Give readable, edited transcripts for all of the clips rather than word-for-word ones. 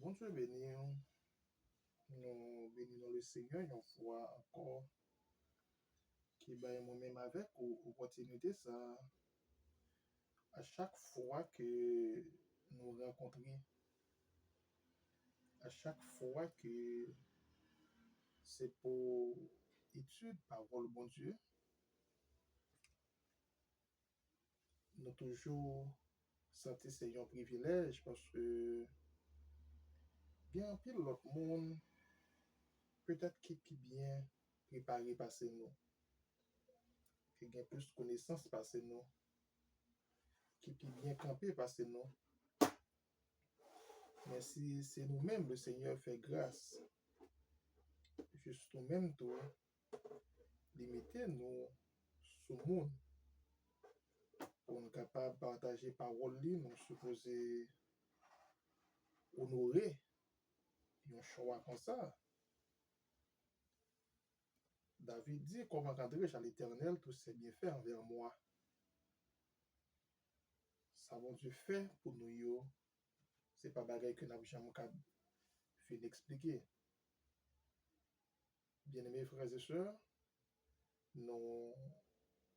Bon Dieu béni, nous bénissons le Seigneur une fois encore qui va moi-même avec opportunité ça à chaque fois que nous rencontrons, à chaque fois que c'est pour étude parole bon Dieu, nous toujours senti c'est un privilège parce que bien pile l'autre monde peut-être qui bien préparé passer nous, qui gagne plus de connaissances passer nous, qui bien campé passer nous. Mais si c'est nous-mêmes, le Seigneur fait grâce, juste nous-mêmes, tout, limiter nous, ce monde, pour nous capables de partager parole, nous supposer honorer un choix comme ça. David dit, comment rendrai-je à l'Éternel tous ses bienfaits envers moi? Ça, bon Dieu fait pour nous, c'est pas bagaille que nous n'avons jamais fait d'expliquer. Bien-aimés frères et sœurs, nous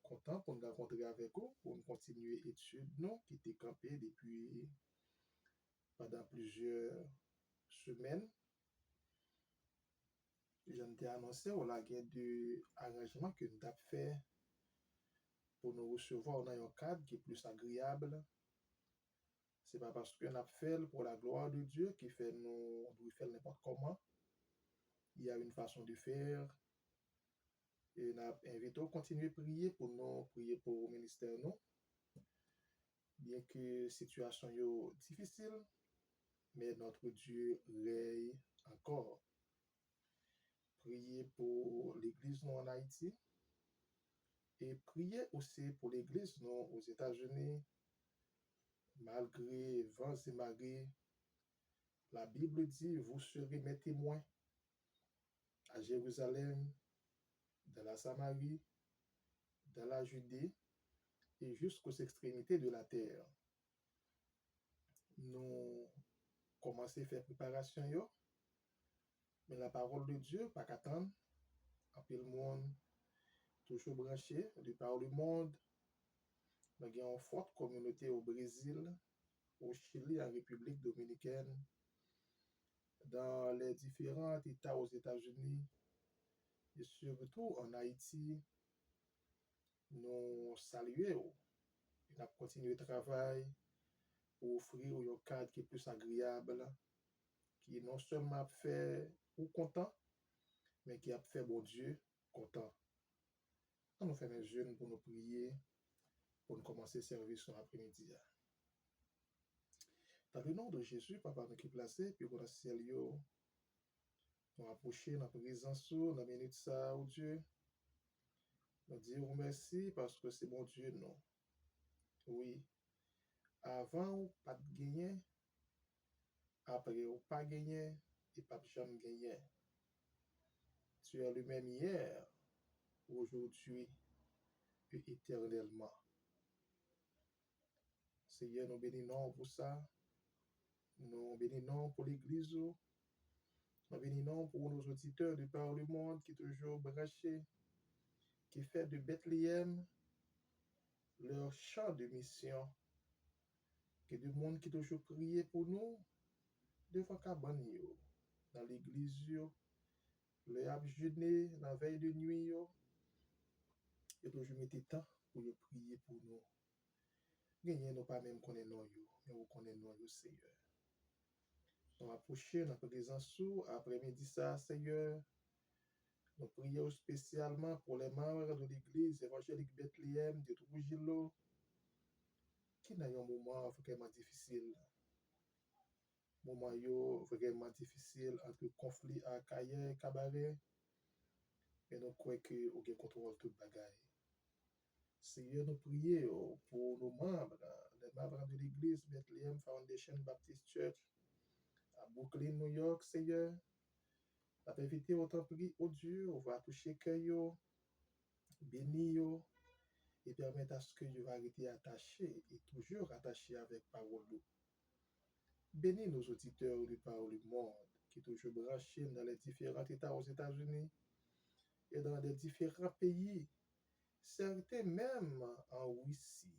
contents pour nous rencontrer avec vous, pour nous continuer l'étude, nous, qui était campé depuis pendant plusieurs semaines. Je t'ai annoncé au laguet de arrangement que nous avons fait pour nous recevoir dans un cadre qui est plus agréable. Ce n'est pas parce que nous avons fait pour la gloire de Dieu qui fait nous faire n'importe comment. Il y a une façon de faire. Et nous avons invité à continuer à prier pour nous, prier pour le ministère nous. Bien que la situation est difficile, mais notre Dieu règne encore. Prier pour l'église nous en Haïti et prier aussi pour l'église nous aux États-Unis. Malgré vents et marées, la Bible dit, vous serez mes témoins à Jérusalem, dans la Samarie, dans la Judée et jusqu'aux extrémités de la terre. Nous commençons à faire préparation, mais la parole de Dieu, pas qu'attendre, en le monde, toujours branché de par le monde. Nous avons une forte communauté au Brésil, au Chili, en République dominicaine, dans les différents États aux États-Unis et surtout en Haïti. Nous saluons et nous continuons le travail pour offrir un cadre qui est plus agréable, qui non seulement fait ou content, mais qui a fait bon Dieu content. Nous faisons les jeunes pour nous prier, pour nous commencer le service cet après-midi. Dans le nom de Jésus, Papa nous qui placé, puis pour le ciel, nous approcher dans la présence, dans la minute ça, oh Dieu. Nous disons merci parce que c'est bon Dieu, non. Oui, avant ou pas de gagner, après ou pas gagner, et pas jamais gagner. Tu es le même hier, aujourd'hui et éternellement. Seigneur, nous bénissons pour ça. Nous bénissons pour l'Église. Nous bénissons pour nos auditeurs de par le monde qui sont toujours branchés, qui fait de Bethléem leur champ de mission. Que du monde qui toujours prié pour nous, devant cabane, dans l'église, le a jeûné, la veille de nuit, et toujours mettez temps pour prier pour nous. Gagner nous pas même connaître nous, mais vous connaissez nous, Seigneur. Nous approchons dans la présence après-midi ça, Seigneur. Nous prions spécialement pour les membres de l'église évangélique Bethléem de Trujillo, qui n'a un moment vraiment difficile. Moment vraiment difficile entre conflit à Kaye et Cabaret. Mais nous croyons que vous avez contrôle toute bagaille. Seigneur, nous prions pour nos membres, les membres de l'église Bethlehem Foundation Baptist Church à Brooklyn, New York, Seigneur. La invité autant prier au Dieu, on va toucher cœur, bénir et permettre à ce que je vais rester attaché et toujours attaché avec parole. Bénis nos auditeurs de par le monde qui toujours branchés dans les différents États aux États-Unis et dans les différents pays, certains même en Russie,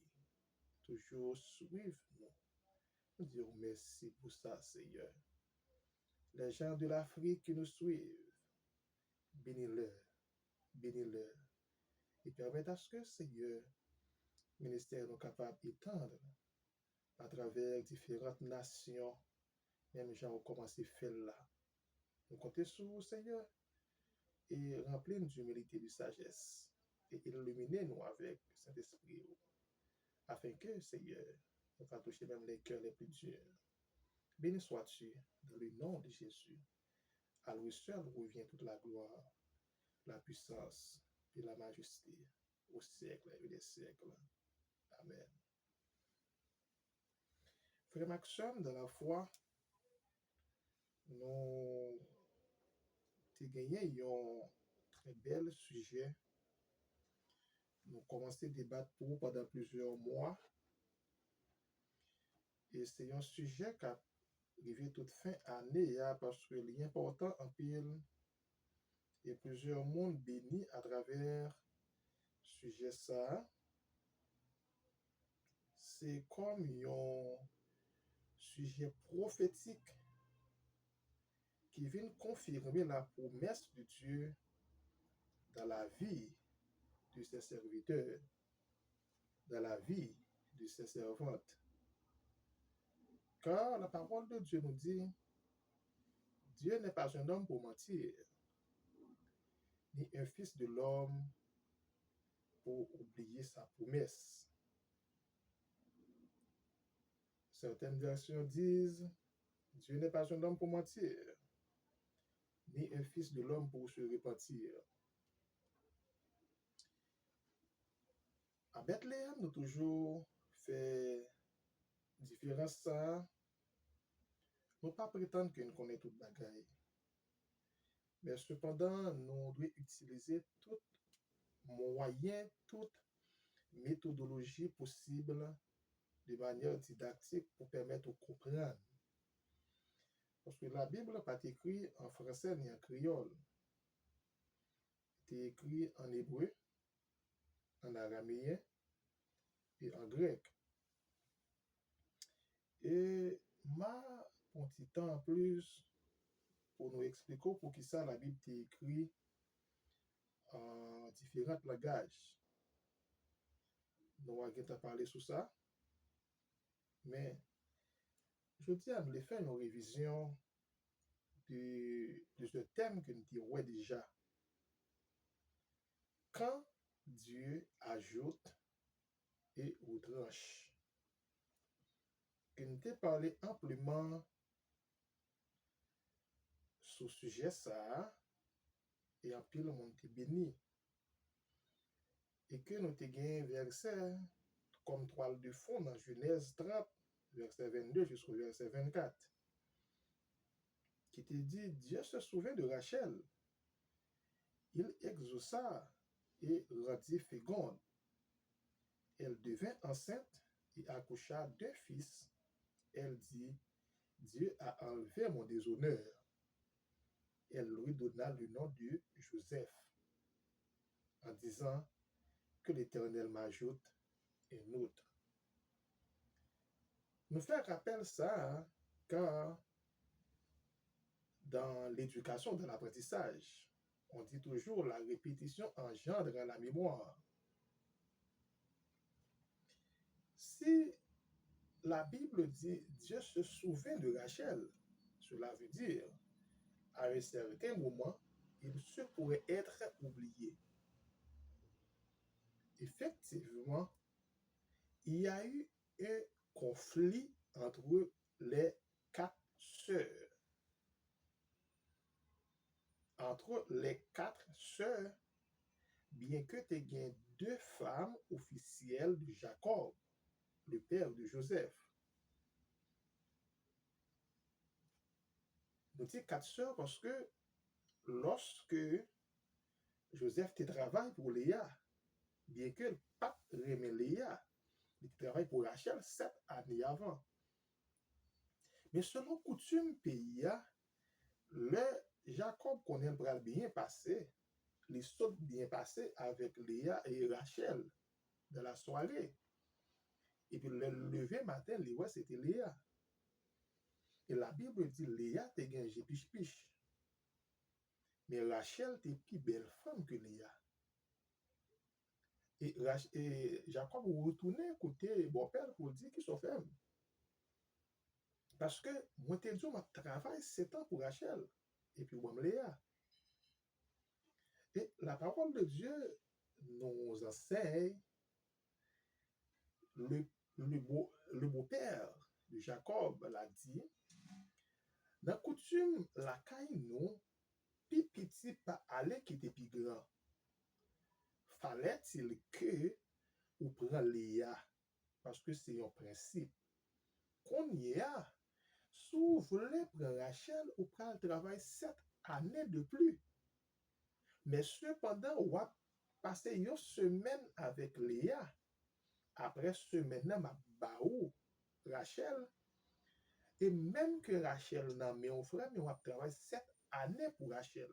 toujours suivent nous. Nous disons merci pour ça, Seigneur. Les gens de l'Afrique qui nous suivent, bénis-les, bénis-les. Et permette à ce que, Seigneur, le ministère nous capable d'étendre à travers différentes nations, même gens ont commencé à faire là. Nous comptons sur vous, Seigneur, et remplir-nous d'humilité et de sagesse, et illuminer-nous avec le Saint-Esprit, afin que, Seigneur, nous puissions toucher même les cœurs les plus durs. Béni sois-tu dans le nom de Jésus. À lui seul revient toute la gloire, la puissance et la majesté au siècle et des siècles. Amen. Frère Maxime, dans la foi, nous avons gagné un très bel sujet. Nous avons commencé à débattre pour pendant plusieurs mois. Et c'est un sujet qui a arrivé toute fin année parce que l'important en pile et plusieurs mondes bénis à travers ce sujet ça. C'est comme un sujet prophétique qui vient confirmer la promesse de Dieu dans la vie de ses serviteurs, dans la vie de ses servantes. Car la parole de Dieu nous dit, Dieu n'est pas un homme pour mentir, ni un fils de l'homme pour oublier sa promesse. Certaines versions disent, Dieu n'est pas un homme pour mentir, ni un fils de l'homme pour se repentir. À Bethléem, nous toujours fait différence ça. Nous pas prétendre que nous connaissons toute bagaille. Mais cependant, nous devons utiliser tout moyen, toute méthodologie possible de manière didactique pour permettre de comprendre. Parce que la Bible n'est pas écrite en français ni en créole. C'est écrit en hébreu, en araméen et en grec. Et un petit temps en plus pour nous expliquer pour qui ça la Bible est écrite en différents langages. Nous allons parler sur ça. Mais je dis à nous faire une révision de ce thème que nous disons déjà. Quand Dieu ajoute et retranche. Que nous avons parlé amplement sur ce sujet ça et en pile le monde est béni. Et que nous avons gagné verset comme toile de fond dans Genèse 30, verset 22 jusqu'au verset 24, qui te dit, Dieu se souvint de Rachel. Il exauça et rendit féconde. Elle devint enceinte et accoucha d'un fils. Elle dit, Dieu a enlevé mon déshonneur. Elle lui donna le nom de Joseph, en disant que l'Éternel m'ajoute un autre. Nous faire rappel ça, car dans l'éducation, dans l'apprentissage, on dit toujours la répétition engendre la mémoire. Si la Bible dit Dieu se souvient de Rachel, cela veut dire à un certain moment, il se pourrait être oublié. Effectivement, il y a eu un conflit entre les 4 sœurs. Entre les 4 sœurs, bien que tu aies 2 femmes officielles de Jacob, le père de Joseph. Nous disons 4 sœurs parce que lorsque Joseph travaille pour Léa, bien que le pape remet Léa, il travaille pour Rachel 7 années avant. Mais selon coutume pays, le Jacob connaît le bras bien passé, les sautes bien passées avec Léa et Rachel de la soirée. Et puis le lever matin, les ouais, c'était Léa. Et la Bible dit Léa te gagné piche-piche. Mais Rachel t'es plus belle femme que Léa. Et Jacob retourné côté bon père pour dire qu'ils sont fermes. Parce que moi, t'ai dit, je travaille 7 ans pour Rachel. Et puis, moi, Léa. Et la parole de Dieu nous enseigne le, le beau-père de Jacob l'a dit. Dans la coutume, la caille nous, pi petit pas aller qui était plus grand. Fallait-il que ou prend Léa? Parce que c'est un principe. Qu'on y a, si vous voulez prendre Rachel, ou prend le travail 7 années de plus. Mais cependant, on va passer une semaine avec Léa. Après semaine, ma baou Rachel. Et même que Rachel n'a mais on frère, mais on va travailler 7 années pour Rachel.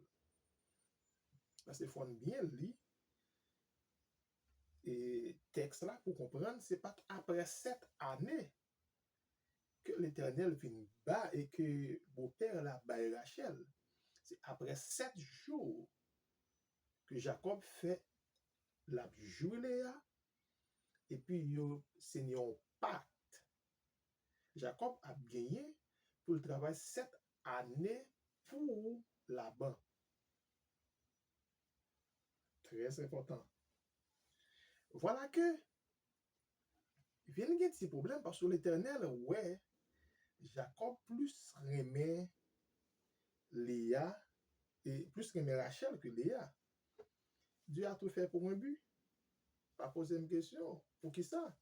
Parce qu'il faut bien lire. Et texte là, pour comprendre, c'est pas après 7 années que l'Éternel vient bas et que beau-père la baille Rachel. C'est après 7 jours que Jacob fait la jouer Léa. Et puis, c'est un pacte. Jacob a gagné pour le travail 7 années pour Laban. Très important. Voilà que, il vient de ces problèmes parce que l'Éternel, ouais, Jacob plus remet Léa et plus remet Rachel que Léa. Dieu a tout fait pour un but. Pas poser une question. Pour qui ça?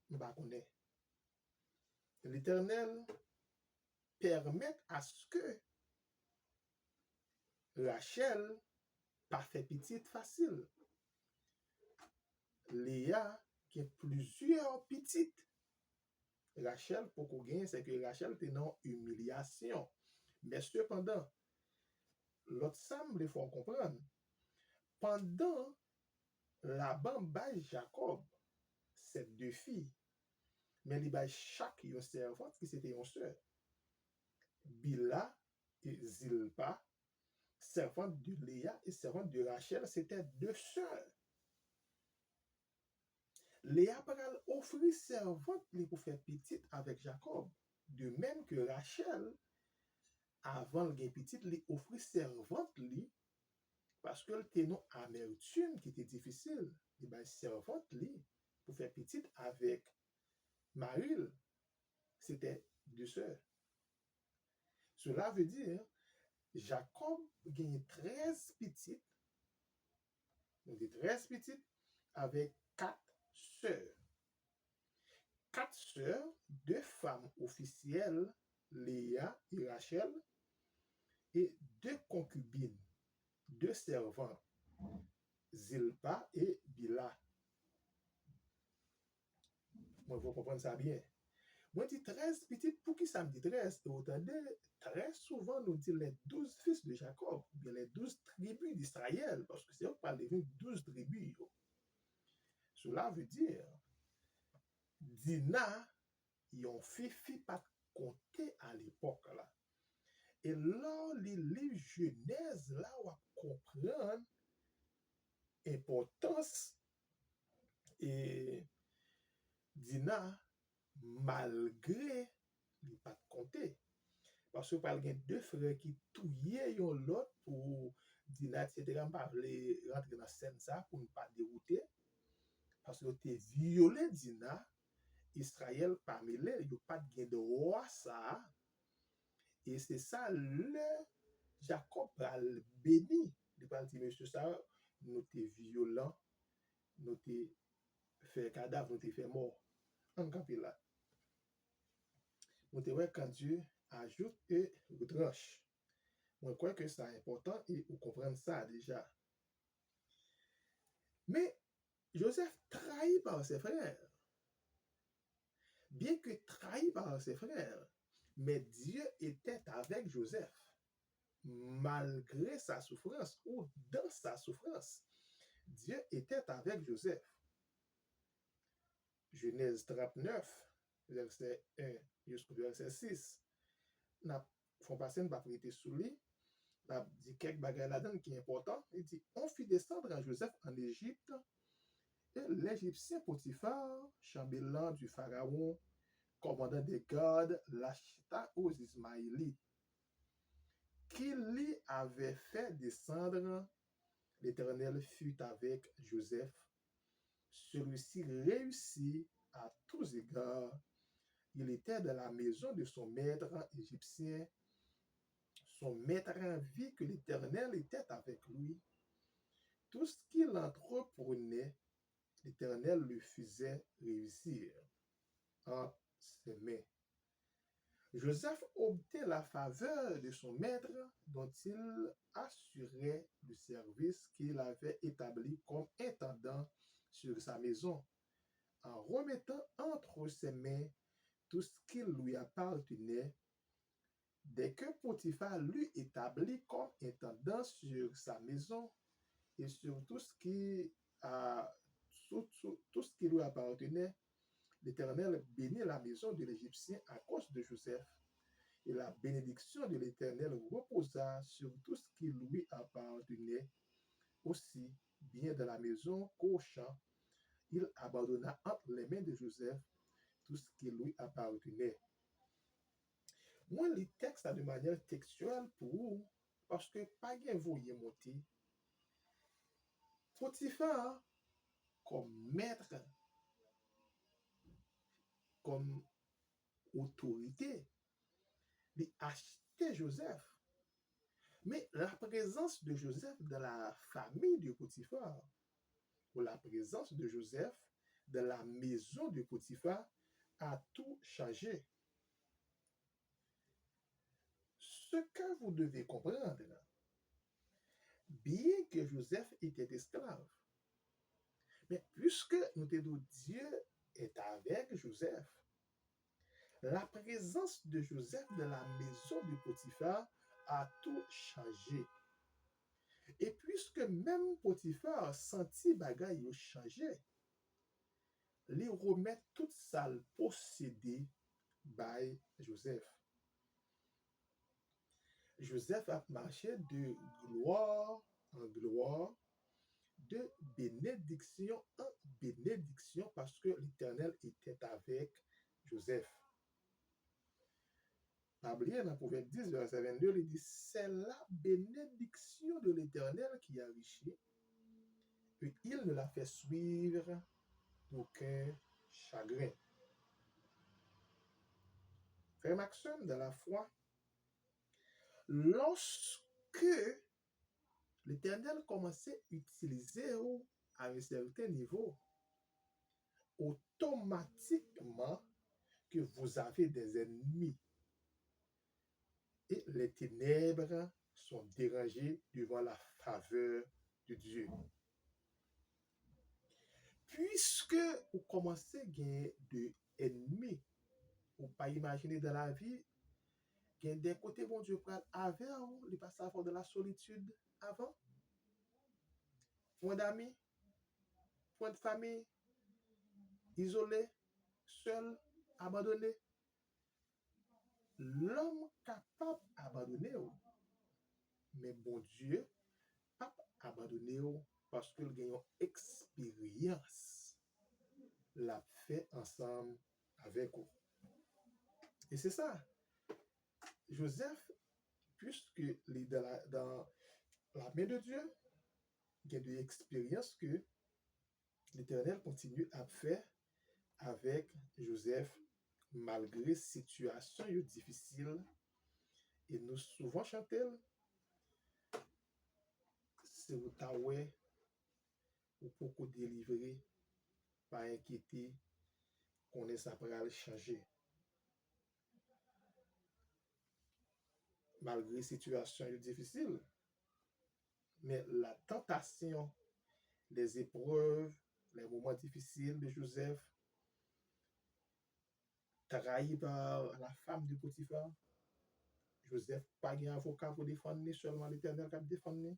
Je ne connais pas. L'Éternel permet à ce que Rachel pas fait petite facile. Léa qui a plusieurs petites. Rachel, pour qu'on gagne, c'est que Rachel était dans humiliation. Mais cependant, l'autre semble, il faut comprendre. Pendant Laban baille Jacob, ces deux filles, mais il baille chaque une servante qui c'était une sœur. Bila et Zilpa, servante de Léa et servante de Rachel, c'était deux sœurs. Léa pral offrir servante pour faire petite avec Jacob. De même que Rachel, avant le petite, lui offrir servante lui parce que le ténon amertume qui était difficile. Il va servante lui pour faire petite avec Marie. C'était deux sœurs. Cela veut dire Jacob gagne 13 petites, donc des 13 petites avec 4 sœurs. 4 sœurs, 2 femmes officielles, Léa et Rachel, et 2 concubines, 2 servantes, Zilpa et Bila. Moi, vous comprenez ça bien. Moi, je dis 13 petites, pour qui ça me dit 13? Et autant de, très souvent, nous dit les 12 fils de Jacob, ou bien les 12 tribus d'Israël, parce que c'est eux qui parlent de 12 tribus. Cela veut dire, Dina, ils ont fait pas compter à l'époque là. Et là, les livres Genèse, là, on va comprendre l'importance et Dina, malgré les pas compter. Parce que par exemple, deux frères qui touillaient l'autre pour Dina, etc., on va rentrer dans la scène ça pour ne pas dérouter. Parce que tu violé Dina, Israël parmi les, il n'y a pas de roi ça. Et c'est ça, le Jacob a béni. Il va dire, monsieur, ça, nous t'es violent, nous t'es fait cadavre, nous t'es fait mort. En campé là. Nous t'es ouais quand Dieu ajoute et retranche. Moi, je crois que c'est important et vous comprenez ça déjà. Mais Joseph trahi par ses frères. Bien que trahi par ses frères, Mais Dieu était avec Joseph, malgré sa souffrance ou dans sa souffrance. Dieu était avec Joseph. Genèse 39, verset 1 jusqu'au verset 6. N'a font passer une prêter sous lui. N'a dit quelques bagages là-dedans qui est important. Il dit on fit descendre à Joseph en Égypte et l'Égyptien Potiphar, chambellan du Pharaon, commandant des gardes, l'acheta aux Ismaélites, qui lui avait fait descendre. L'Éternel fut avec Joseph. Celui-ci réussit à tous égards. Il était de la maison de son maître égyptien. Son maître vit que l'Éternel était avec lui. Tout ce qu'il entreprenait, l'Éternel le faisait réussir entre ses mains. Joseph obtint la faveur de son maître dont il assurait le service qu'il avait établi comme intendant sur sa maison, en remettant entre ses mains tout ce qui lui appartenait. Dès que Potiphar l'eut établi comme intendant sur sa maison et sur tout ce qui lui appartenait, l'Éternel bénit la maison de l'Égyptien à cause de Joseph. Et la bénédiction de l'Éternel reposa sur tout ce qui lui appartenait, aussi bien de la maison qu'au champ. Il abandonna entre les mains de Joseph tout ce qui lui appartenait. Moi, les textes de manière textuelle pour vous, parce que pas bien voyez monter. Potiphar, comme maître, comme autorité, il achetait Joseph. Mais la présence de Joseph dans la famille de Potiphar, ou la présence de Joseph dans la maison de Potiphar, a tout changé. Ce que vous devez comprendre, bien que Joseph était esclave, mais puisque nous te disons Dieu est avec Joseph, la présence de Joseph dans la maison de Potiphar a tout changé. Et puisque même Potiphar senti bagay yo changé, li remet tout ça le possédé by Joseph. Joseph a marché de gloire en gloire, de bénédiction en bénédiction, parce que l'Éternel était avec Joseph. Oubliez dans Proverbe 10, verset 22, il dit, c'est la bénédiction de l'Éternel qui a enrichi, et il ne l'a fait suivre d'aucun chagrin. Frère Maxime, de la foi, lorsque l'Éternel commençait à utiliser à un certain niveau, automatiquement que vous avez des ennemis et les ténèbres sont dérangées devant la faveur de Dieu. Puisque vous commencez à gagner de ennemis, vous ne pouvez pas imaginer dans la vie, il y a des côtés bon Dieu prend avec vous, il passe à avoir de la solitude avant, point d'amis, point de famille, isolé, seul, abandonné. L'homme capable d'abandonner, mais bon Dieu, pas abandonner parce qu'il a une expérience, l'a fait ensemble avec vous. Et c'est ça. Joseph, puisque il est dans la main de Dieu, il y a de l'expérience que l'Éternel continue à faire avec Joseph, malgré situation difficile. Et nous souvent chantons, c'est vous taoué, ou pour délivrer, pas inquiéter, qu'on est ça pour aller changer. Malgré situation difficile, mais la tentation, les épreuves, les moments difficiles de Joseph, trahi par la femme de Potiphar. Joseph pas un avocat pour défendre, seulement l'Éternel qui défendre.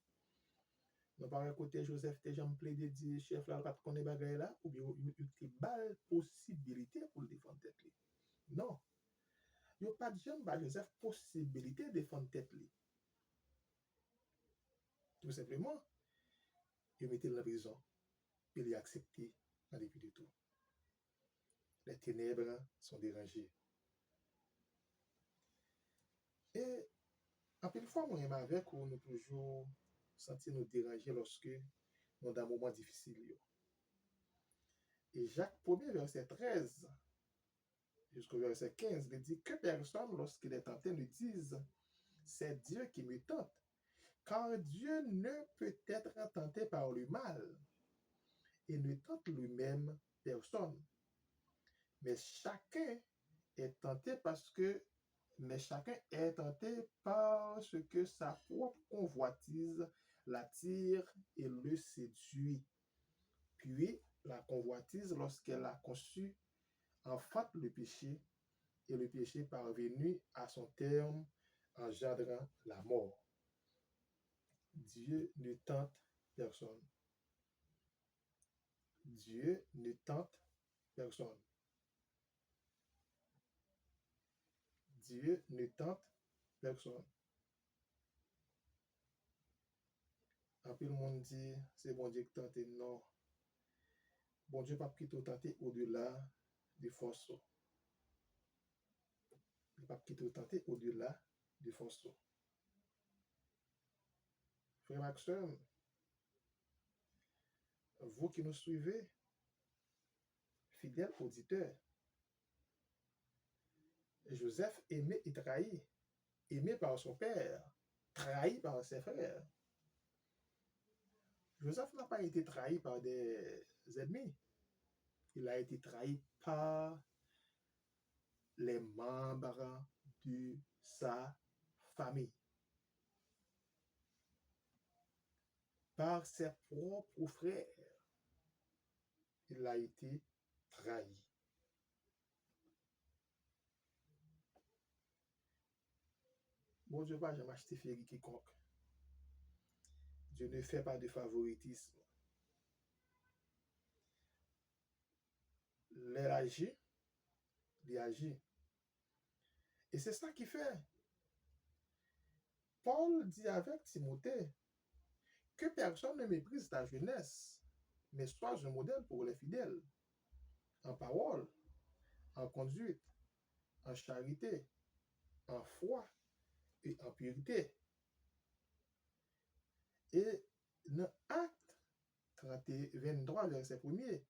Non pas côté Joseph te jamais plaidé dit chef là pas connaît bagaille là ou bien il bal possibilité pour défendre tête li. Non, yo pas de jamais ba Joseph possibilité de défendre tête li. Tout simplement, il mettait dans la prison, il a accepté en dépit de tout. Les ténèbres sont dérangées. Et en plus fois, moi, avec où nous toujours sentir nous déranger lorsque nous dans un moment difficile. Et Jacques 1er, verset 13 jusqu'au verset 15, il dit que personne, lorsqu'il est tenté, ne dise c'est Dieu qui me tente. Car Dieu ne peut être tenté par le mal et ne tente lui-même personne. Mais chacun est tenté mais chacun est tenté parce que sa propre convoitise l'attire et le séduit. Puis la convoitise, lorsqu'elle a conçu, enfante le péché, et le péché parvenu à son terme engendrant la mort. Dieu ne tente personne. Dieu ne tente personne. Dieu ne tente personne. En peu le monde dit, c'est bon Dieu qui tente, non. Bon Dieu pas qui tenter au-delà des forces. Il pas qui tenter au-delà des forces. Frère Maxime, vous qui nous suivez, fidèles auditeurs, Joseph aimé et trahi, aimé par son père, trahi par ses frères. Joseph n'a pas été trahi par des ennemis. Il a été trahi par les membres de sa famille, par ses propres frères. Il a été trahi. Bon Dieu va jamais acheter féri quiconque. Dieu ne fait pas de favoritisme. Il agit. Et c'est ça qui fait. Paul dit avec Timothée que personne ne méprise ta jeunesse, mais sois un modèle pour les fidèles, en parole, en conduite, en charité, en foi et en pureté. Et dans Acte 23, verset 1er,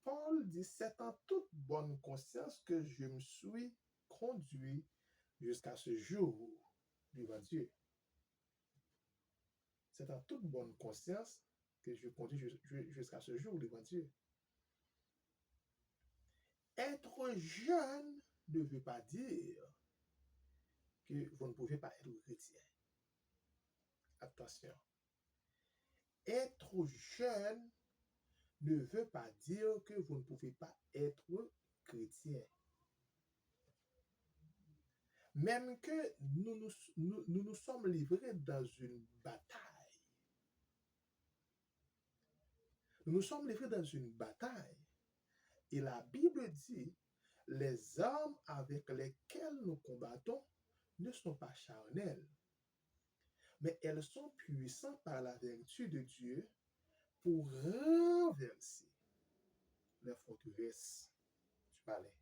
Paul dit, c'est en toute bonne conscience que je me suis conduit jusqu'à ce jour devant Dieu. C'est en toute bonne conscience que je conduis jusqu'à ce jour devant Dieu. Être jeune ne veut pas dire que vous ne pouvez pas être chrétien. Attention. Être jeune ne veut pas dire que vous ne pouvez pas être chrétien. Même que nous sommes livrés dans une bataille. Nous sommes livrés dans une bataille. Et la Bible dit, les armes avec lesquelles nous combattons ne sont pas charnelles, mais elles sont puissantes par la vertu de Dieu pour renverser les forteresses du palais.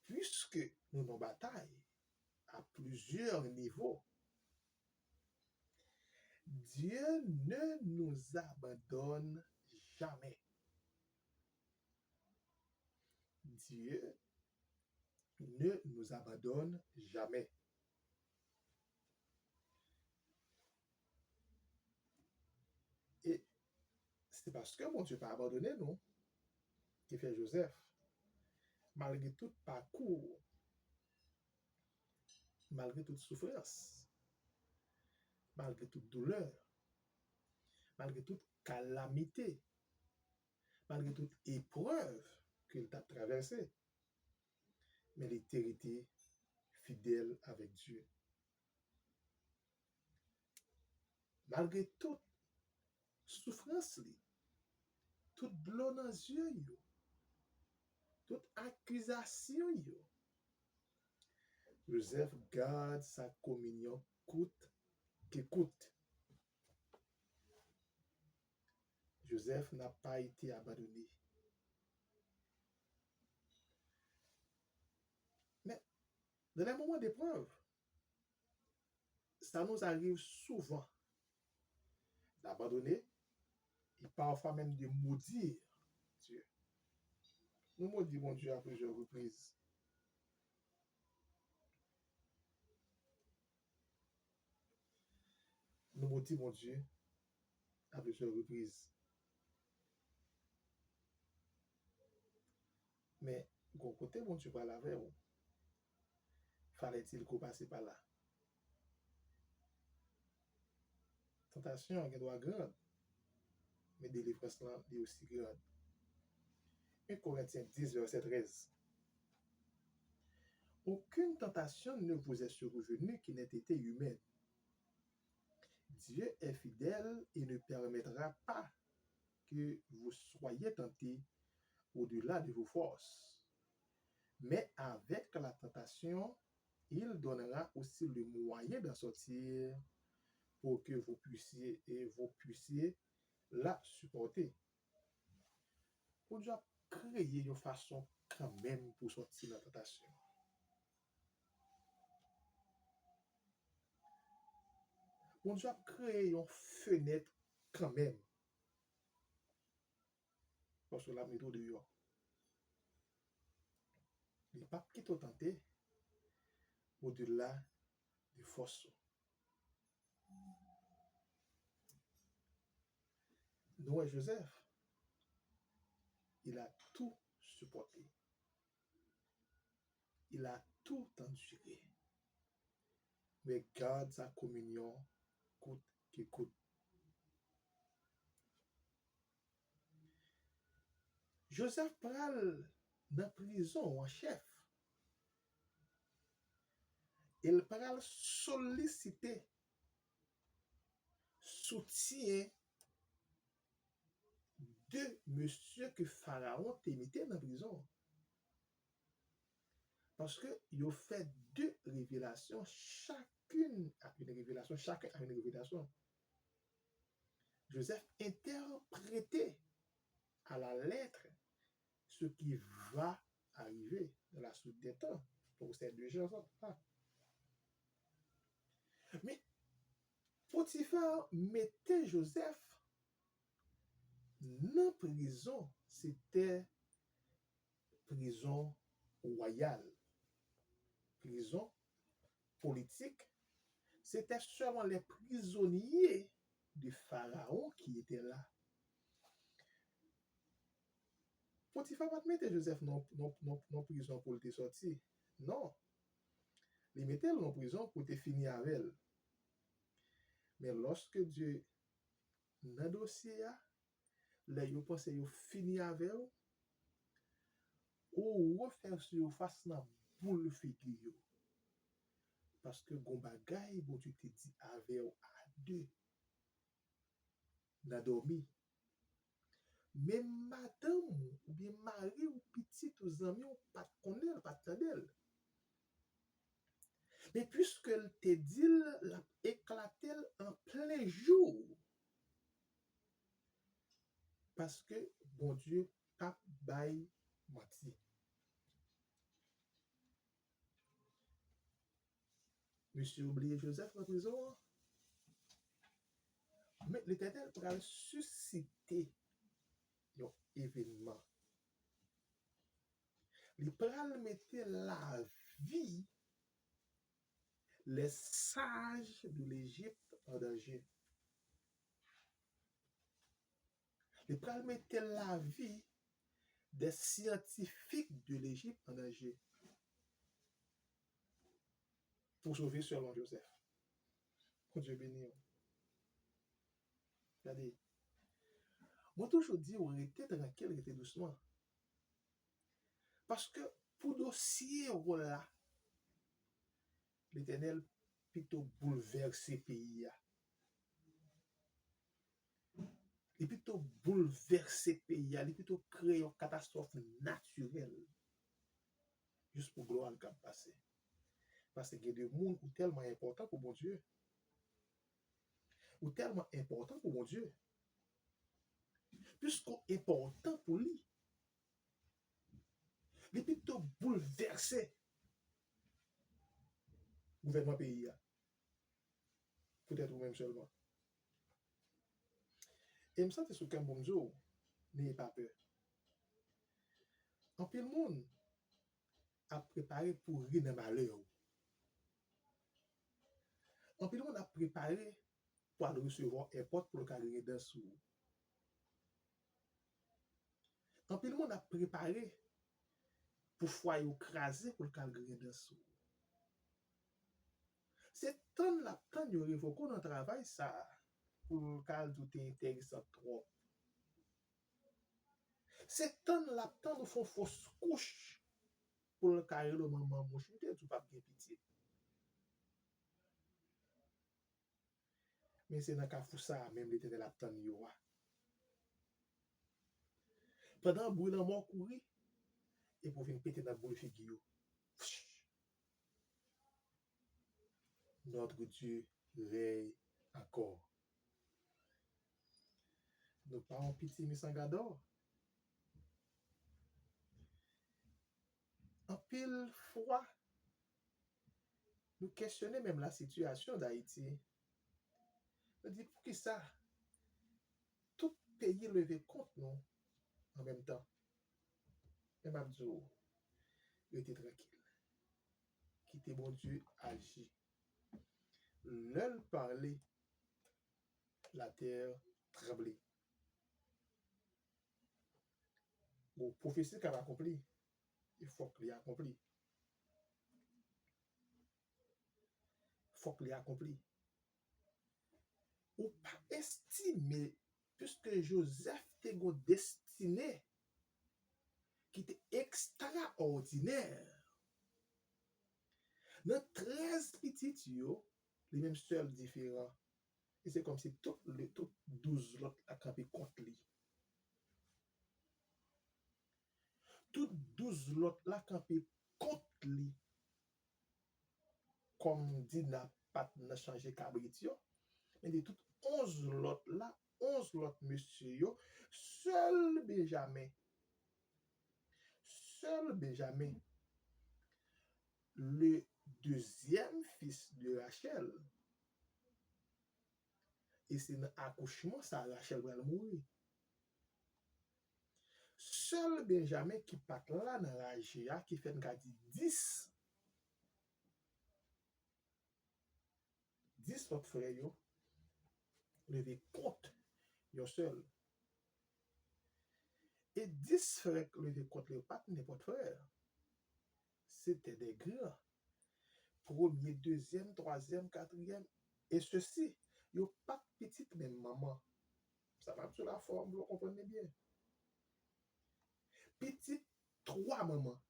Puisque nous nous bataillons à plusieurs niveaux, Dieu ne nous abandonne jamais. Dieu ne nous abandonne jamais. Et c'est parce que mon Dieu n'a pas abandonné nous, qui fait Joseph, malgré tout parcours, malgré toute souffrance, malgré toute douleur, malgré toute calamité, malgré toute épreuve qu'il t'a traversée, mais il était resté fidèle avec Dieu. Malgré toute souffrance, toute bleu dans les yeux, toute accusation, Joseph garde sa communion coûte que coûte. Joseph n'a pas été abandonné. Mais dans les moments d'épreuve, ça nous arrive souvent d'abandonner et parfois même de maudire Dieu. Nous maudissons Dieu à plusieurs reprises. Nous maudissons Dieu à plusieurs reprises. Mais, bon côté, bon Dieu parle avec vous. Fallait-il qu'on passe par là? Tentation, elle doit grande. Mais délivrance là, est aussi grande. 1 Corinthiens 10, verset 13. Aucune tentation ne vous est survenue qui n'ait été humaine. Dieu est fidèle et ne permettra pas que vous soyez tentés au-delà de vos forces. Mais avec la tentation, il donnera aussi le moyen d'en sortir pour que vous puissiez la supporter. Pour Dieu créer une façon quand même pour sortir de la tentation. Pour Dieu créer une fenêtre quand même. Parce que la méthode de dehors. Il n'est pas qui t'a tenté au-delà des forces. Noé Joseph, il a tout supporté. Il a tout enduré. Mais garde sa communion coûte que coûte. Joseph pral dans prison en chef. Il pral solliciter soutien de monsieur que Pharaon te mettait dans prison. Parce que il a fait deux révélations, chacune a une révélation, chacun a une révélation. Joseph interprétait à la lettre ce qui va arriver dans la suite des temps pour ces deux gens-là. Mais Potiphar mettait Joseph dans prison, c'était prison royale, prison politique. C'était seulement les prisonniers de Pharaon qui étaient là. Potiphar va mettre Joseph dans prison pour te sortir. Non. Il mettait en prison pour te finir avec elle. Mais lorsque Dieu, dans le dossier, là, il pense qu'il fini avec elle, ou refaire sur face dans boule figure. Parce que gon bagay, bon Dieu te dit avec à deux. N'a dormi. Même madame, ou bien mari, ou petit, ou amis, ou pas connaître, pas t'adèle. Mais puisque elle te dit, la éclaté en plein jour. Parce que, bon Dieu, pas bail mati. Monsieur oublié Joseph en prison. Mais l'Éternel va susciter un événement. Il va mettre la vie les sages de l'Égypte en danger. Il va mettre la vie des scientifiques de l'Égypte en danger pour sauver seulement Joseph. Que Dieu bénisse. Regardez. Moi, toujours dit, on était tranquille, on était doucement. Parce que pour dossier, là, l'Éternel plutôt bouleverser pays. Il plutôt bouleverser pays. Il plutôt créer une catastrophe naturelle. Juste pour gloire le cap passer. Parce qu'il y a des gens qui sont tellement importants pour mon Dieu. Ou tellement importants pour mon Dieu. Plus important pour lui. Il plutôt bouleverser le gouvernement pays. Peut-être vous-même seulement. Et il me semble que ce qu'un bon Dieu, n'ayez pas peur. En pile monde a préparé pour rire dans malheur. En pile monde a préparé pour aller recevoir un porte pour le carrière dans sous. En pile monde a préparé pour foyer écrasé pour le carrière dans sous. C'est tant la temps de révoquer dans travail ça pour le cas tout intéressant trop. C'est tant la temps de font fausse couche pour le carrière de maman mouche, tout pas bien pitié. Mais c'est dans cas fou ça même l'éternel la temps yo. Pendant bruit dans mort courir et pour venir péter dans boule figure. Notre Dieu règne encore. Nous pas en pitié mais sans gador. En pile fois, nous questionnons même la situation d'Haïti. Nous disons pour qui ça? Tout pays levé contre nous en même temps. Et m'a dit, restez tranquille. Quittez mon Dieu agir. L'un parler, la terre tremblait. Bon, prophétie qu'elle a accompli, il faut qu'il ait accompli. Il faut qu'il ait accompli. Ou pas estimer, puisque Joseph était destiné qui était extraordinaire. Dans 13 petits yo, les mêmes seuls différents. Et c'est comme si tout 12 autres a campé contre lui. Tout 12 autres la campé contre lui. Comme dit n'a pas changé cabritio. Mais de tout 11 autres là, 11 autres monsieur yo, seul Benjamin, le deuxième fils de Rachel. Et c'est dans l'accouchement, ça Rachel va mourir. Seul Benjamin qui part là dans la GA qui fait 10. 10 autres frères, yo, levé contre yo seul. Et 10 frères levé contre le pas n'importe frère. C'était des grands. Premier, deuxième, troisième, quatrième. Et ceci, yo pas petite même maman. Ça va sur la forme, vous comprenez bien. Petite 3 mamans.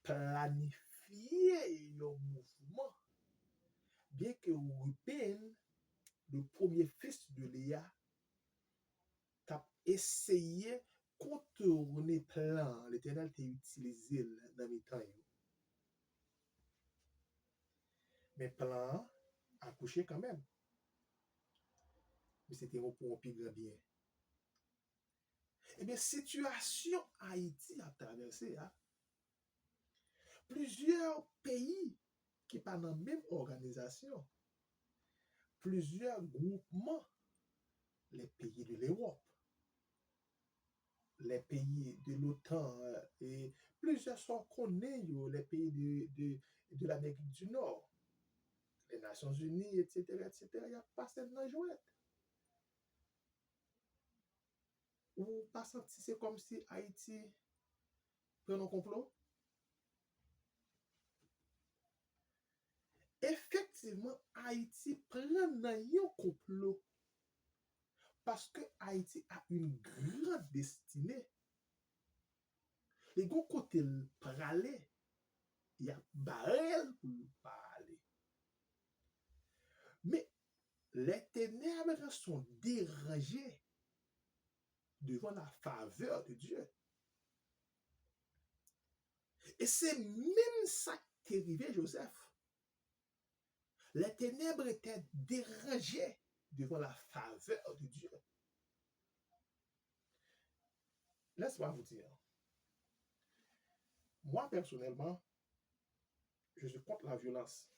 Planifier un mouvement. Bien que Ruben, le premier fils de Léa, a essayé contourner plan. L'Éternel t'a utilisé dans mes temps. Mais plan a couché quand même. Mais c'était pour un plus grand bien. Eh bien, situation Haïti a traversé. Hein? Plusieurs pays qui pas dans la même organisation. Plusieurs groupements. Les pays de l'Europe. Les pays de l'OTAN et plusieurs sont connus, les pays de l'Amérique du Nord, les Nations Unies, etc., etc., il n'y a pas cette jouette. Ou pas senti, c'est comme si Haïti prend un complot. Effectivement, Haïti prend un complot. Parce que Haïti a une grande destinée. Et gon côté parler, il y a barrel pour parler. Mais les ténèbres sont dérangées devant la faveur de Dieu. Et c'est même ça qui est arrivé Joseph. Les ténèbres étaient dérangées devant la faveur de Dieu. Laisse-moi vous dire, moi personnellement, je suis contre la violence.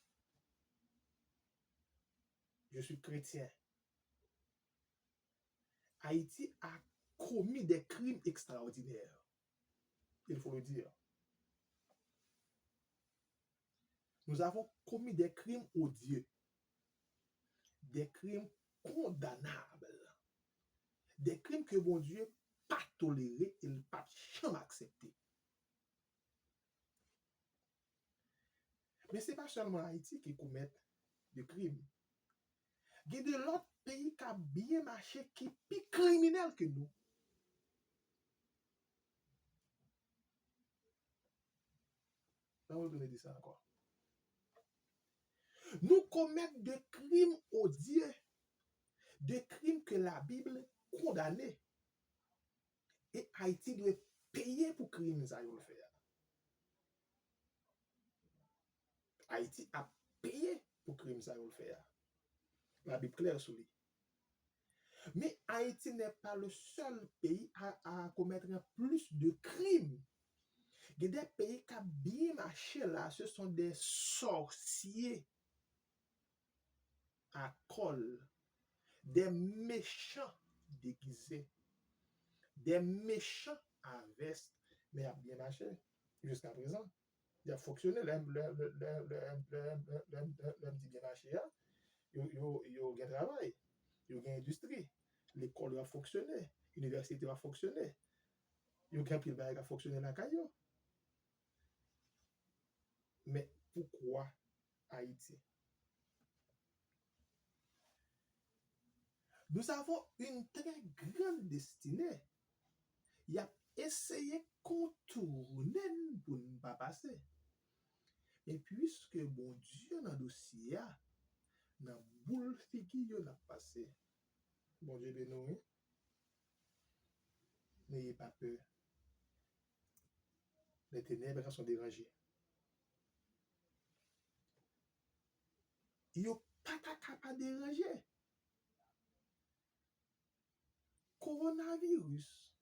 Je suis chrétien. Haïti a commis des crimes extraordinaires. Il faut le dire. Nous avons commis des crimes odieux, des crimes condamnables, des crimes que mon Dieu pas toléré et ne pas jamais accepté. Mais ce n'est pas seulement Haïti qui commet des crimes. Il y a de l'autre pays qui a bien marché, qui est plus criminel que nous. On va donner ça encore. Nous commettons des crimes odieux, des crimes que la Bible condamne. Et Haïti doit payer pour crimes ça le faire. Haïti a payé pour crimes ça le faire. La Bible claire sur lui. Mais Haïti n'est pas le seul pays à commettre plus de crimes. Il y a des pays qui ont bien marché là, ce sont des sorciers à col, des méchants déguisés, des méchants à veste, mais a bien marché jusqu'à présent. Il a fonctionné, l'homme dit bien marché, il y a un travail, il y a une industrie, l'école va fonctionner, l'université va fonctionner, il y a un pile va fonctionner dans la caillou. Mais pourquoi Haïti? Nous avons une très grande destinée. Il a essayé de contourner pour ne pas passer. Et puisque bon Dieu dans le dossier, dans le boule figure, il a passé. Bon Dieu béni, n'ayez pas peur. Les ténèbres sont dérangées. Il n'y a pas capable de déranger. Coronavirus,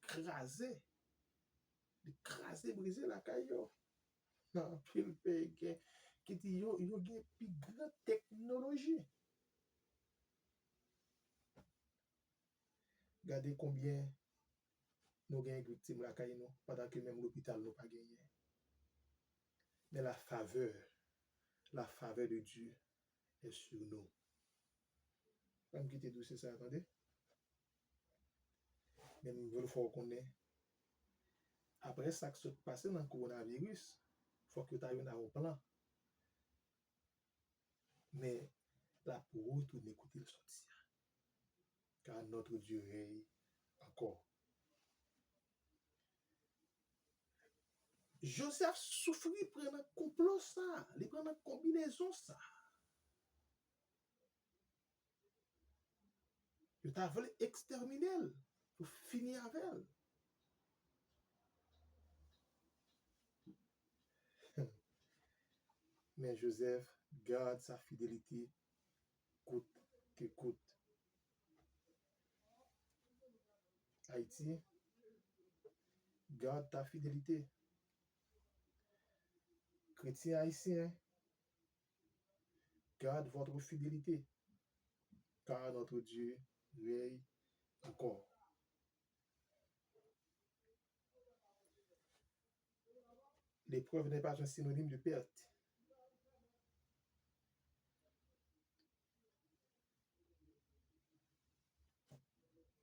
crasé, briser la caillou. Non, pile pays qui dit yo une plus grande technologie. Regardez combien nous avons victimes la caillou pendant que même l'hôpital n'a pas gagné. Mais la faveur de Dieu est sur nous. Comme qui te dit c'est ça, attendez. Mais nous voulons faut qu'on ait. Après ça qui s'est passé dans le coronavirus, il faut que tu aies un plan. Mais là, pour retourner écouter le sortir. Car notre Dieu règne encore. Joseph souffrit prendre un complot ça, il prend une combinaison ça. Il t'a voulu exterminer pour finir avec elle. Mais Joseph garde sa fidélité coûte que coûte. Haïti, garde ta fidélité. Chrétiens haïtiens, garde votre fidélité, car notre Dieu règne encore. L'épreuve n'est pas un synonyme de perte.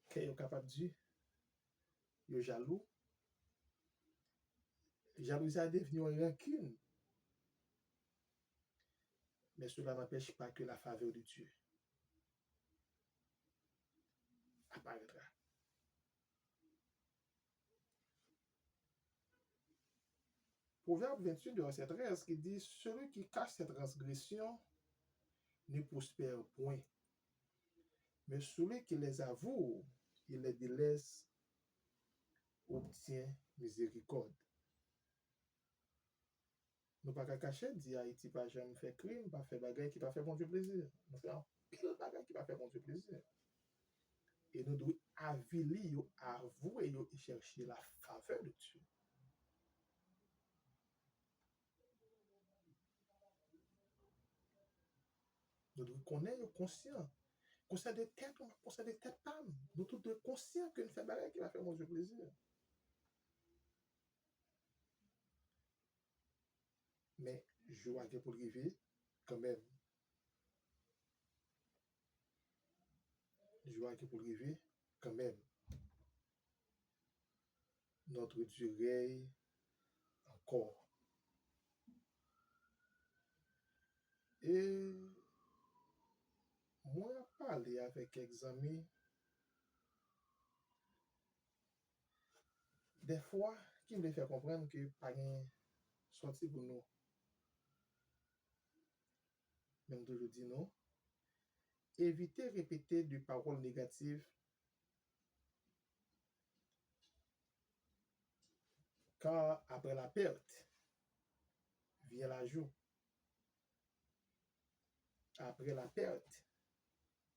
Qu'est-ce que capable de dire? Vous jaloux. Jalousie a devenu une rancune. Mais cela n'empêche pas que la faveur de Dieu. apparaîtra. Proverbe 28 de verset 13 qui dit, celui qui cache ses transgressions ne prospère point, mais celui qui les avoue et les délaisse obtient miséricorde. Nous pas qu'à cacher, dit Haïti pas jamais fait crime, pas fait bagaille qui pas fait bon Dieu plaisir. Nous faisons pile bagaille qui pas fait bon Dieu plaisir. Et nous devons avouer, et chercher la faveur de Dieu. Nous devons connaître, conscient de tête, conscient de tête pâme. Nous tous devons conscients que nous faisons bagaille qui va faire mon Dieu plaisir. Mais je vois que pour arriver, quand même, je vois que pour arriver, quand même, notre durée encore. Et moi, parler avec quelques amis, des fois, qui me fait comprendre que pas rien sorti pour nous. Même toujours dit non. Éviter répéter des paroles négatives car après la perte vient l'ajout. Après la perte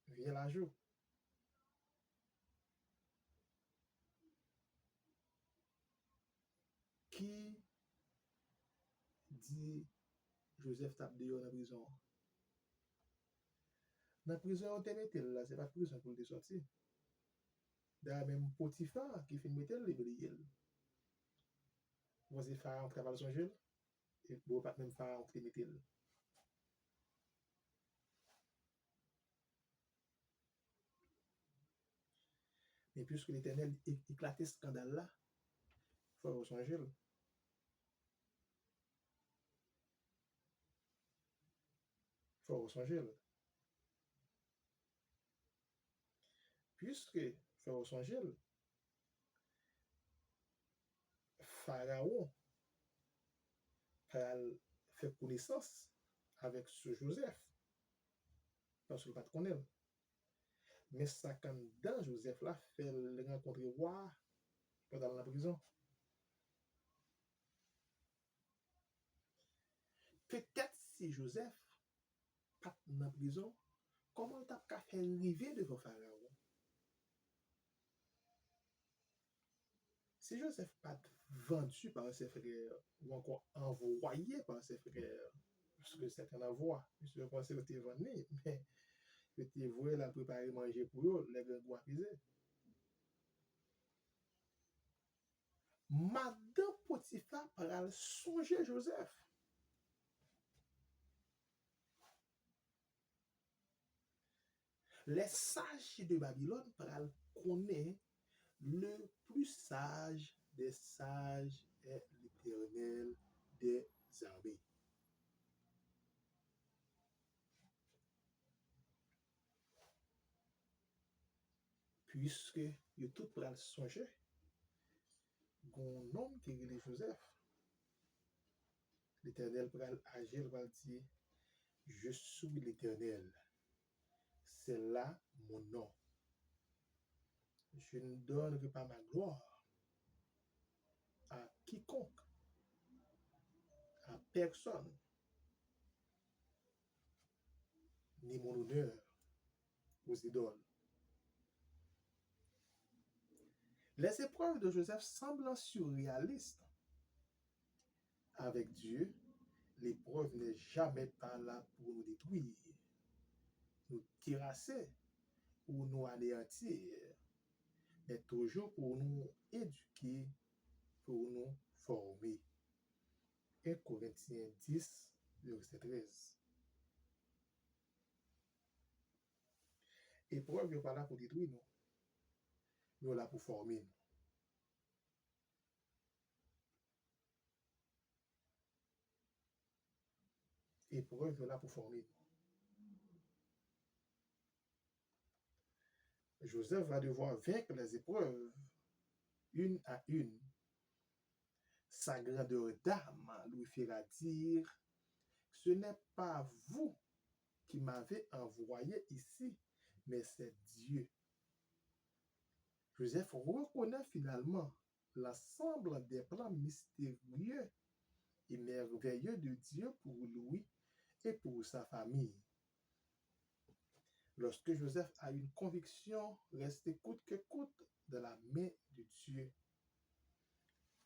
vient l'ajout. Qui dit Joseph tape dehors dans la prison? Dans la prison, on te mette là, c'est pas prison pour le sortir. D'ailleurs, même Potiphar qui fait mettre le briller. Vous avez fait un travail son jeu, et vous pas même faire un mettre. Mais puisque l'Éternel éclatait ce scandale-là, il faut changer. Il faut changer. Puisque il faut changer, Pharaon a fait connaissance avec ce Joseph, parce qu'il ne pas connaître. Mais ça, quand dans Joseph là, fait rencontrer roi pendant la prison. Peut-être si Joseph pas dans la prison, comment il t'a fait arriver devant Pharaon? Si Joseph pas vendu par ses frères ou encore envoyé par ses frères, parce que c'est un envoi, je pensais que c'était vendu, mais que tu vois la préparer manger pour eux, les grands goûts apaisés. Madame Potiphar pral songer Joseph. Les sages de Babylone pral connaître le plus sage des sages est l'Éternel des armées. Puisque yo tout pral songer, gon homme qui est Joseph, l'Éternel pral agir, pral dire, je suis l'Éternel. C'est là mon nom. Je ne donnerai pas ma gloire à quiconque, à personne, ni mon honneur aux idoles. Les épreuves de Joseph semblent surréalistes. Avec Dieu, l'épreuve n'est jamais pas là pour nous détruire, nous terrasser ou nous anéantir, mais toujours pour nous éduquer, pour nous former. 1 Corinthiens 10, verset 13. Épreuve n'est pas là pour détruire nous, mais là pour former nous. Épreuve est là pour former nous. Joseph va devoir vaincre les épreuves une à une. Sa grandeur d'âme lui fera dire, ce n'est pas vous qui m'avez envoyé ici, mais c'est Dieu. Joseph reconnaît finalement l'ensemble des plans mystérieux et merveilleux de Dieu pour lui et pour sa famille. Lorsque Joseph a une conviction restée coûte que coûte de la main de Dieu,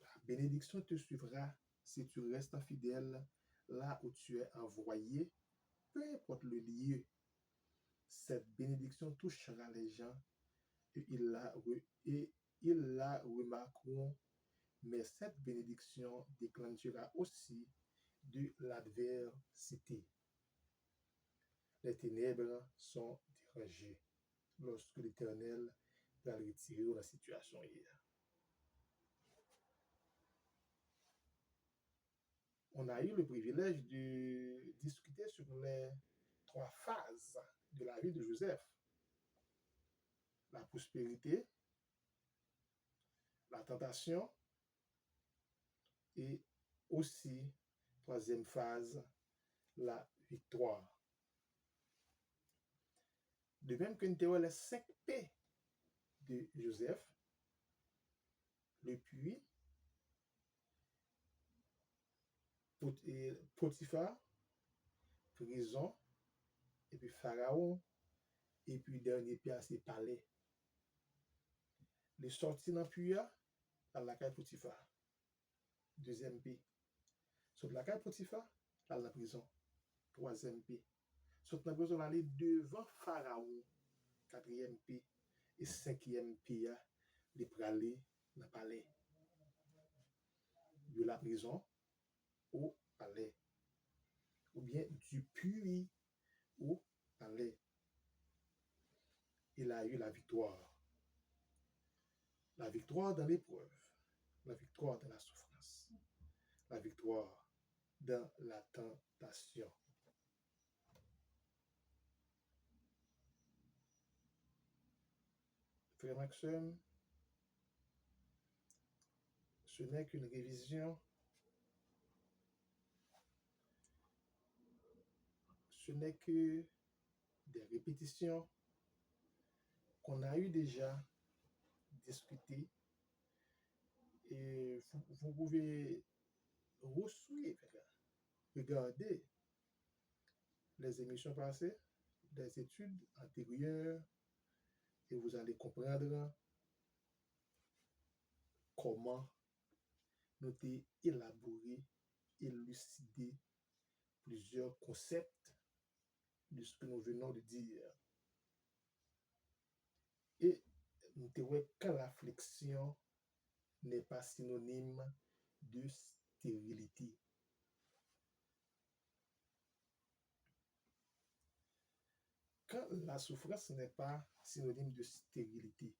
la bénédiction te suivra si tu restes fidèle là où tu es envoyé, peu importe le lieu. Cette bénédiction touchera les gens et ils la remarqueront, mais cette bénédiction déclenchera aussi de l'adversité. Les ténèbres sont dérangées lorsque l'Éternel va retirer de la situation hier. On a eu le privilège de discuter sur les 3 phases de la vie de Joseph. La prospérité, la tentation et aussi, 3e phase, la victoire. De même que nous avons les 5 P de Joseph, le puits, Potiphar, prison, et puis Pharaon, et puis dernier P, c'est palais. Les sorties dans le puits, dans la caille Potiphar. 2e P. Sauf la caille Potiphar, dans la prison. 3e P. Sauf dans la prison, aller devant Pharaon. 4e P. Et 5e P, les pralés dans le palais. De la prison au palais. Ou bien du puits au palais. Il a eu la victoire. La victoire dans l'épreuve. La victoire dans la souffrance. La victoire dans la tentation. Frère Maxime, ce n'est qu'une révision. Ce n'est que des répétitions qu'on a eu déjà discutées. Et vous pouvez resuivre, regarder les émissions passées, les études antérieures, et vous allez comprendre comment nous avons élaboré, élucidé plusieurs concepts de ce que nous venons de dire. Et nous avons que l'affliction n'est pas synonyme de stérilité. Quand la souffrance n'est pas synonyme de stérilité.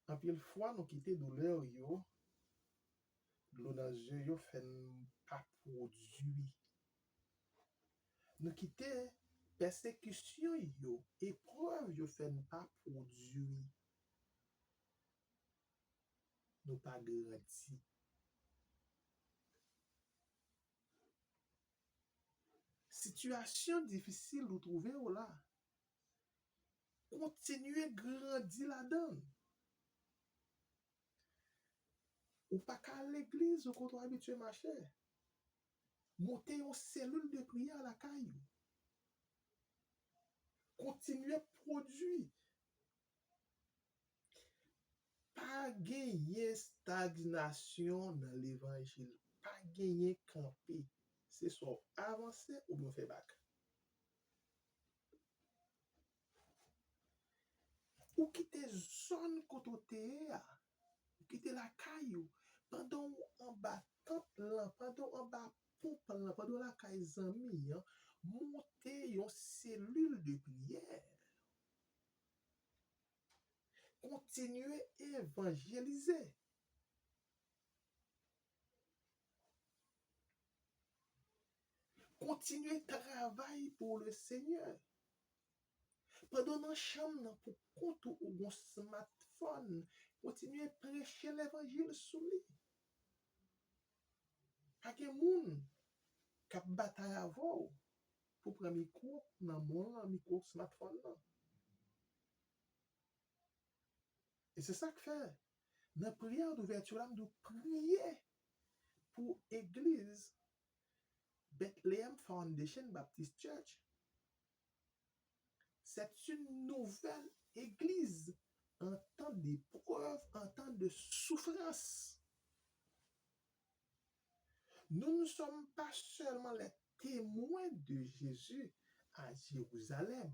En pile fois, nous quittons douleur, l'eau dans les yeux, ne fait pas produit. Nous quittons persécution, épreuve, ne fait pas produit. Nous pas garanti. Situation difficile, vous trouvez là. Continuez grandir là-dedans. Ou pas qu'à l'église, ou quand on habitué marcher. Montez une cellule de prière à la caille. Continuez à produire. Pas gagner stagnation dans l'évangile. Pas gagner camper. C'est soit avancer ou bien faire bac. Ou quitter zone côté, ou quitter la caillou pendant en bas pendant en bas pompe pendant la caille zami, monter une cellule de prière. Continuez à évangéliser. Continuez à travailler pour le Seigneur. pendant dans chambre pour compte ou un smartphone, continuer à prêcher l'évangile sous lui. Pas de monde qui a bataille avant pour prendre micro dans mon micro smartphone là. Et c'est ça que fait. Dans la prière d'ouverture, nous prier pour l'église Bethlehem Foundation Baptist Church. C'est une nouvelle église en temps d'épreuve, en temps de souffrance. Nous ne sommes pas seulement les témoins de Jésus à Jérusalem,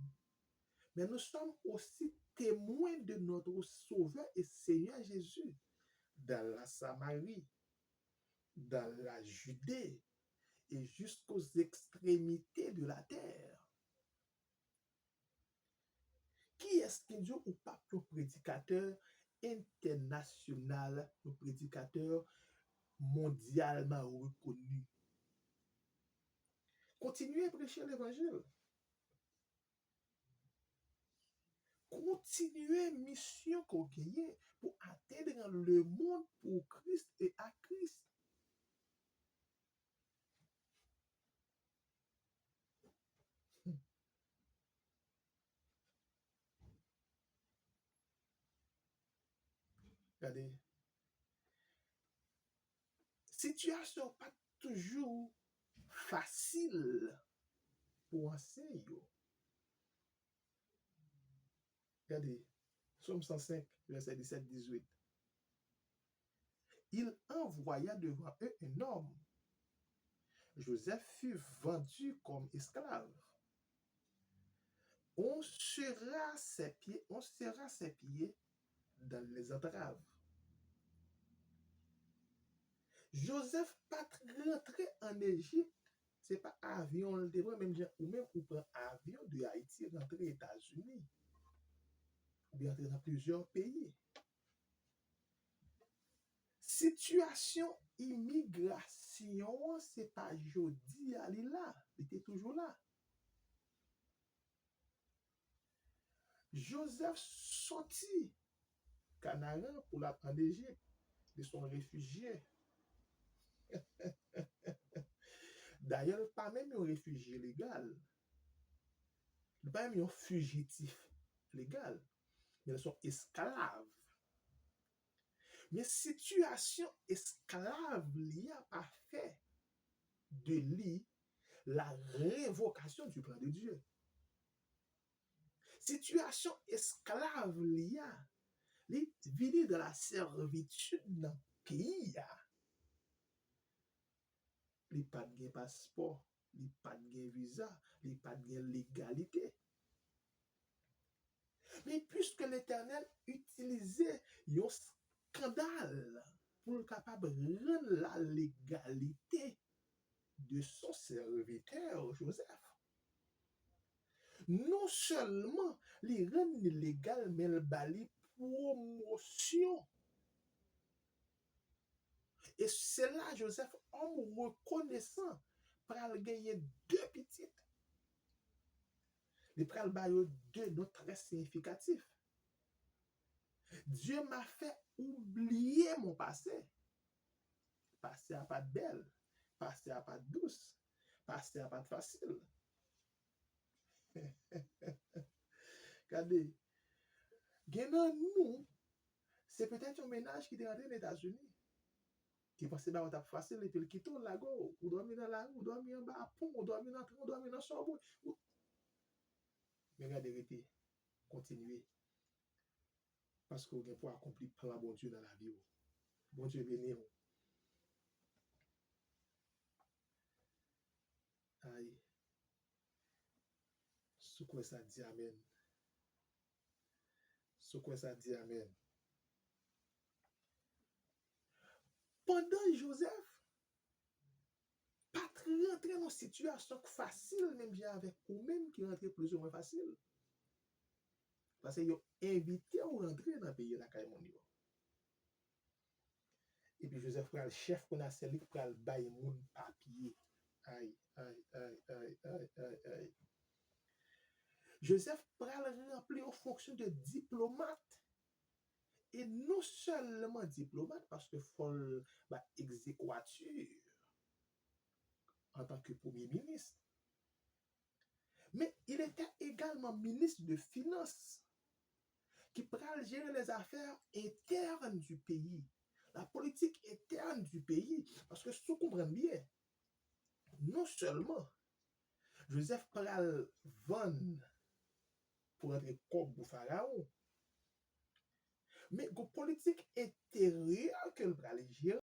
mais nous sommes aussi témoins de notre Sauveur et Seigneur Jésus dans la Samarie, dans la Judée et jusqu'aux extrémités de la terre. Qui est-ce qui dit ou pas le prédicateur international, le prédicateur mondialement reconnu? Continuez à prêcher l'évangile. Continuez mission qu'on gagne pour atteindre le monde pour Christ et à Christ. Regardez. Situation pas toujours facile pour enseigner. Regardez. Psaume 105, verset 17-18. Il envoya devant eux un homme. Joseph fut vendu comme esclave. On serra ses pieds dans les entraves. Joseph pas rentré en Égypte, c'est pas avion le devant même ou même ou prend avion de Haïti rentrer aux États-Unis. Ou bien rentrer dans plusieurs pays. Situation immigration, c'est pas jodi aller là, il était toujours là. Joseph sorti Canaan pour la en Égypte, ils sont réfugiés. D'ailleurs, pas même un réfugié légal, pas même un fugitif légal, mais ils sont esclaves. Mais situation esclave liée a pas fait de lui la révocation du plan de Dieu. Situation esclave liée li vini dans la servitude dans le pays. Li pas de passeport, li pas de visa, li pas de légalité. Mais puisque l'Éternel utilisait un scandale pour capable de rendre la légalité de son serviteur Joseph, non seulement les rend légal, mais le bali promotion. Et c'est là Joseph, homme reconnaissant, pral gagner deux petites. Il pral bailler deux noms très significatifs. Dieu m'a fait oublier mon passé. Passé à pas de belle, passé à pas de douce, passé à pas de facile. Regardez, gagnant nous, c'est peut-être un ménage qui est rentré aux États-Unis, qui pensait que c'était facile et puis il quitte la go, ou dormir dans la rue, ou dormir en bas à pont, ou dormir dans le train, ou dormir dans le charbon. Mais regardez, continuez. Parce que vous pour accomplir plein de bon Dieu dans la vie. Bon Dieu béni. Aïe. Ce quoi ça dit amen. Ce quoi ça dit amen. Pendant Joseph, pas rentrer dans une situation facile, même bien avec ou même qui rentre plus ou moins facile. Parce qu'ils ont invité à rentrer dans le pays de la Caïmonie. Et puis Joseph pral chef qu'on a celui qui pral bailler moun papier. Aïe, aïe, aïe, aïe, aïe, aïe, aïe. Joseph pral remplir aux fonctions de diplomate. Et non seulement diplomate, parce que faut bah, exéquature en tant que premier ministre, mais il était également ministre de Finances, qui pral gérer les affaires internes du pays, la politique interne du pays. Parce que si vous comprenez bien, non seulement Joseph pral vendre pour être comme pour Pharaon, mais la politique intérieure que le pral gérer